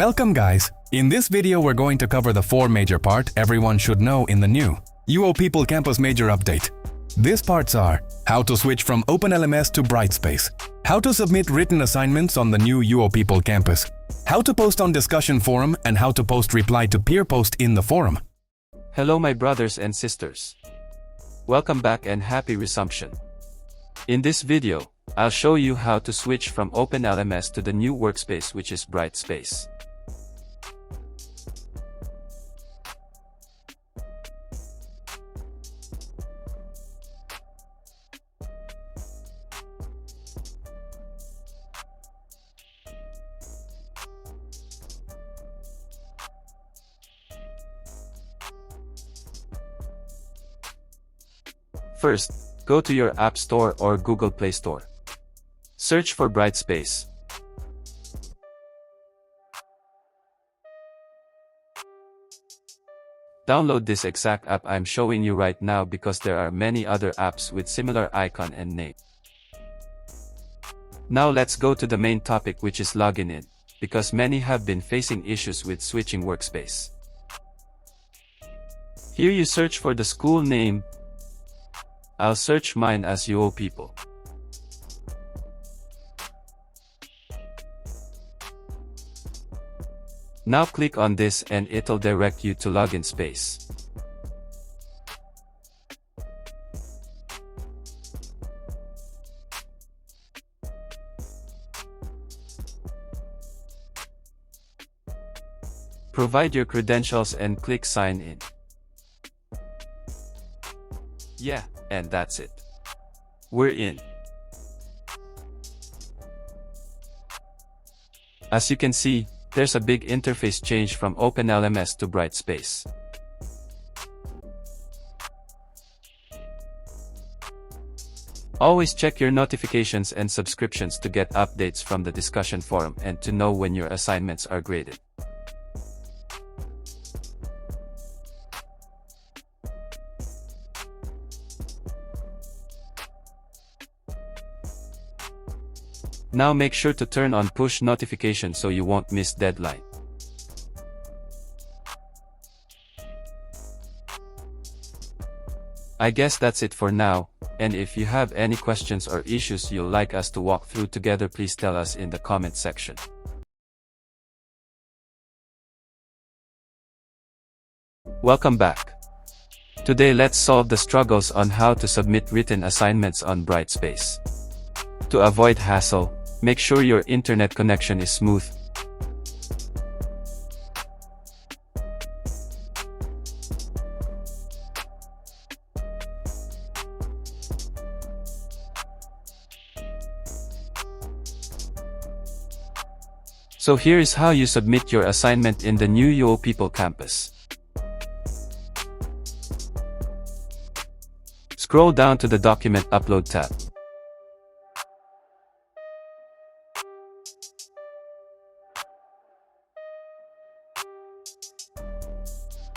Welcome guys! In this video we're going to cover the 4 major part everyone should know in the new UoPeople Campus major update. These parts are how to switch from OpenLMS to Brightspace, how to submit written assignments on the new UoPeople Campus, how to post on discussion forum and how to post reply to peer post in the forum. Hello my brothers and sisters. Welcome back and happy resumption. In this video, I'll show you how to switch from OpenLMS to the new workspace which is Brightspace. First, go to your App Store or Google Play Store. Search for Brightspace. Download this exact app I'm showing you right now because there are many other apps with similar icon and name. Now let's go to the main topic which is login in, because many have been facing issues with switching workspace. Here you search for the school name. I'll search mine as UoPeople. Now click on this and it'll direct you to login space. Provide your credentials and click sign in. Yeah, and that's it. We're in. As you can see, there's a big interface change from OpenLMS to Brightspace. Always check your notifications and subscriptions to get updates from the discussion forum and to know when your assignments are graded. Now make sure to turn on push notifications so you won't miss deadline. I guess that's it for now, and if you have any questions or issues you'd like us to walk through together, please tell us in the comment section. Welcome back. Today let's solve the struggles on how to submit written assignments on Brightspace. To avoid hassle, make sure your internet connection is smooth. So here is how you submit your assignment in the new UoPeople Campus. Scroll down to the Document Upload tab.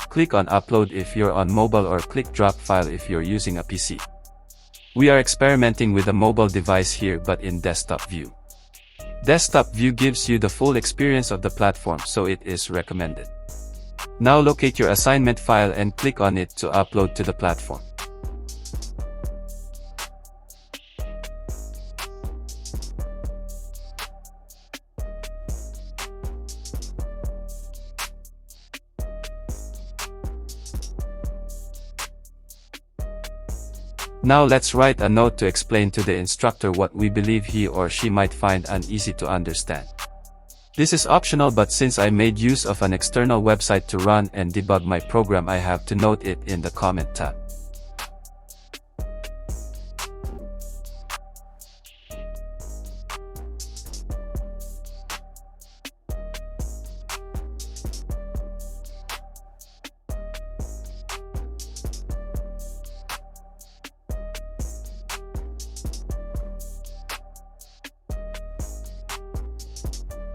Click on Upload if you're on mobile or click Drop File if you're using a PC. We are experimenting with a mobile device here but in desktop view. Desktop view gives you the full experience of the platform, so it is recommended. Now locate your assignment file and click on it to upload to the platform. Now let's write a note to explain to the instructor what we believe he or she might find uneasy to understand. This is optional, but since I made use of an external website to run and debug my program, I have to note it in the comment tab.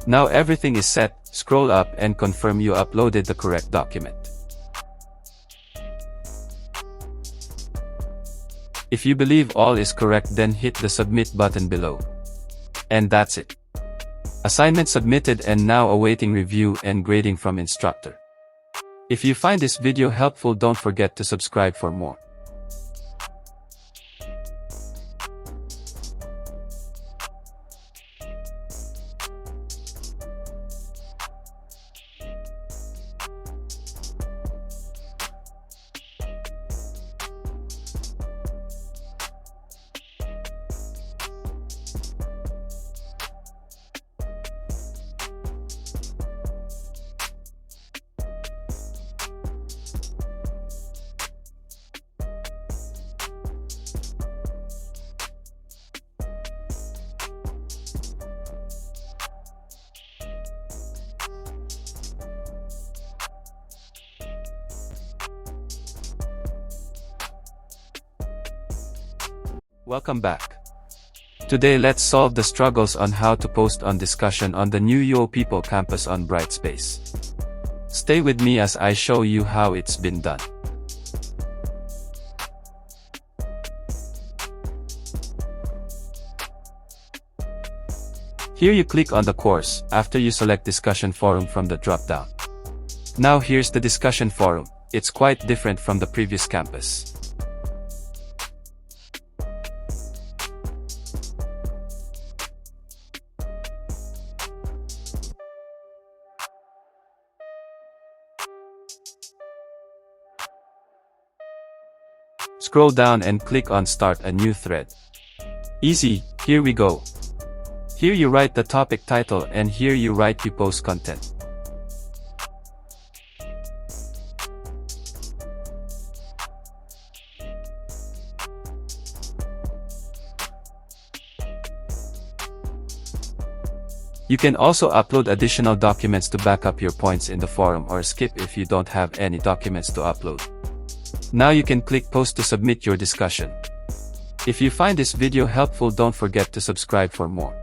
Now everything is set, scroll up and confirm you uploaded the correct document. If you believe all is correct, then hit the submit button below. And that's it. Assignment submitted and now awaiting review and grading from instructor. If you find this video helpful, don't forget to subscribe for more. Welcome back. Today let's solve the struggles on how to post on discussion on the new UoPeople campus on Brightspace. Stay with me as I show you how it's been done. Here you click on the course, after you select discussion forum from the drop-down. Now here's the discussion forum. It's quite different from the previous campus. Scroll down and click on Start a new thread. Easy, here we go. Here you write the topic title and here you write you post content. You can also upload additional documents to back up your points in the forum or skip if you don't have any documents to upload. Now you can click post to submit your discussion. If you find this video helpful, don't forget to subscribe for more.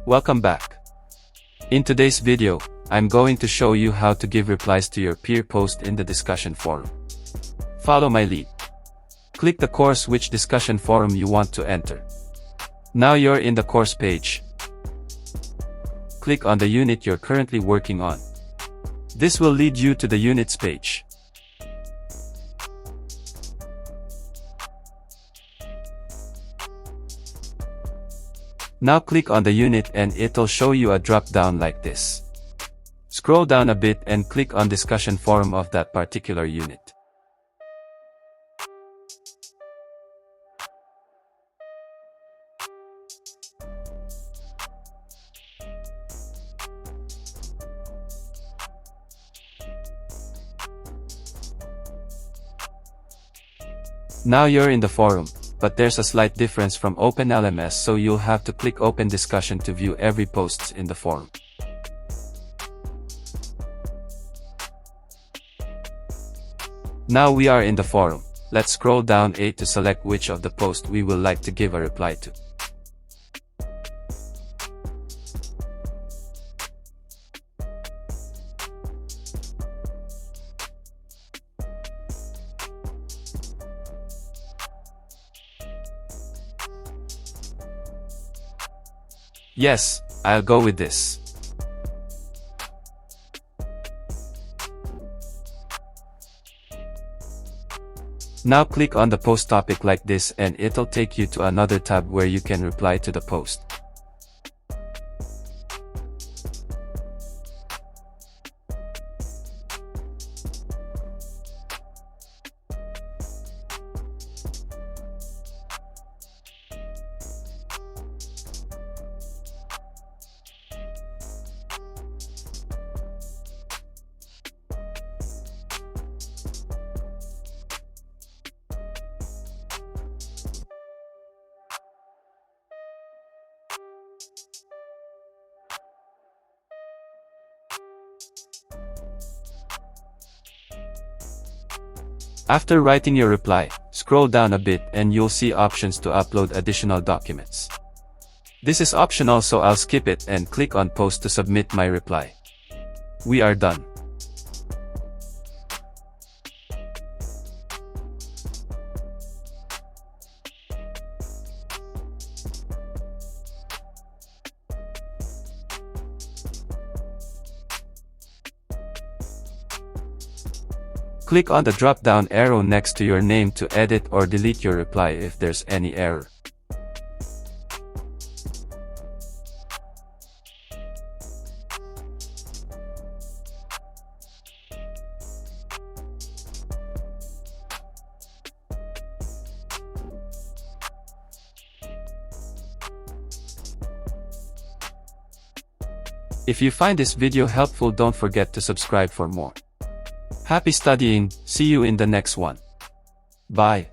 Welcome back. In today's video, I'm going to show you how to give replies to your peer post in the discussion forum. Follow my lead. Click the course which discussion forum you want to enter. Now you're in the course page. Click on the unit you're currently working on. This will lead you to the units page. Now click on the unit and it'll show you a drop-down like this. Scroll down a bit and click on discussion forum of that particular unit. Now you're in the forum, but there's a slight difference from OpenLMS, so you'll have to click Open Discussion to view every posts in the forum. Now we are in the forum. Let's scroll down 8 to select which of the posts we will like to give a reply to. Yes, I'll go with this. Now click on the post topic like this and it'll take you to another tab where you can reply to the post. After writing your reply, scroll down a bit and you'll see options to upload additional documents. This is optional, so I'll skip it and click on Post to submit my reply. We are done. Click on the drop-down arrow next to your name to edit or delete your reply if there's any error. If you find this video helpful, don't forget to subscribe for more. Happy studying, see you in the next one. Bye.